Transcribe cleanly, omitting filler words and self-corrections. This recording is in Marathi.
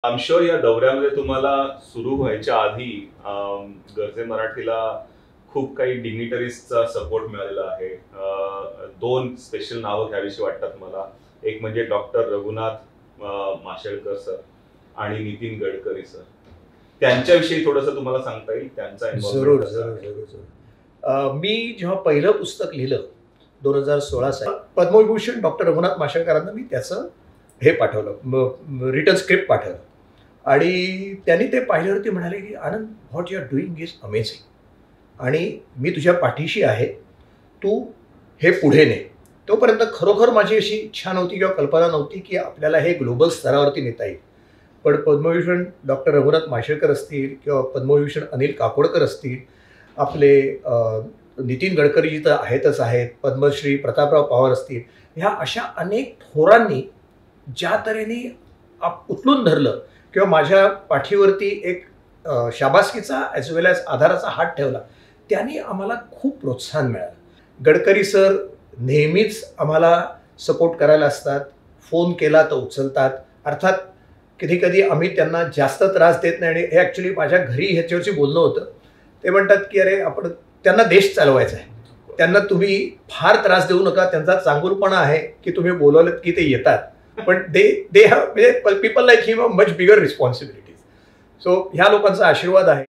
आय एम शुअर या दौऱ्यामध्ये तुम्हाला सुरू व्हायच्या आधी गरजे मराठीला खूप काही डिग्निटरीजचा सपोर्ट मिळालेला आहे. दोन स्पेशल नावं घ्यावीशी वाटतात मला. एक म्हणजे डॉक्टर रघुनाथ माशेलकर सर आणि नितीन गडकरी सर. त्यांच्याविषयी थोडंसं तुम्हाला सांगता येईल? त्यांचा जरूर जरूर जरूर जरूर मी जेव्हा पहिलं पुस्तक लिहिलं 2016 साली, पद्मविभूषण डॉक्टर रघुनाथ माशेलकरांना मी त्याचं हे पाठवलं, रिटर्न स्क्रिप्ट पाठवलं आणि त्यांनी ते पाहिल्यावरती म्हणाले की Anand, what you are doing is amazing आणि मी तुझ्या पाठीशी आहे, तू हे पुढे ने. तोपर्यंत खरोखर माझी अशी इच्छा नव्हती किंवा कल्पना नव्हती की आपल्याला हे ग्लोबल स्तरावरती नेता येईल. पण पद्मविभूषण डॉक्टर रघुनाथ माशेलकर असतील किंवा पद्मविभूषण अनिल काकोडकर असतील, आपले नितीन गडकरी तर आहेतच आहेत, पद्मश्री प्रतापराव पवार असतील, ह्या अशा अनेक थोरांनी ज्या तऱ्हेने उचलून धरलं किंवा माझ्या पाठीवरती एक शाबासकीचा ॲज वेल ॲज आधाराचा हात ठेवला, त्यांनी आम्हाला खूप प्रोत्साहन मिळालं. गडकरी सर नेहमीच आम्हाला सपोर्ट करायला असतात, फोन केला तर उचलतात. अर्थात कधी कधी आम्ही त्यांना जास्त त्रास देत नाही आणि हे ॲक्च्युली माझ्या घरी ह्याच्यावरची बोलणं होतं. ते म्हणतात की अरे आपण त्यांना देश चालवायचा आहे, त्यांना तुम्ही फार त्रास देऊ नका, त्यांचा चांगुलपणा आहे की तुम्ही बोलवलं की ते येतात, पण दे हॅव म्हणजे people like him a much bigger responsibilities. So ह्या लोकांचा आशीर्वाद आहे.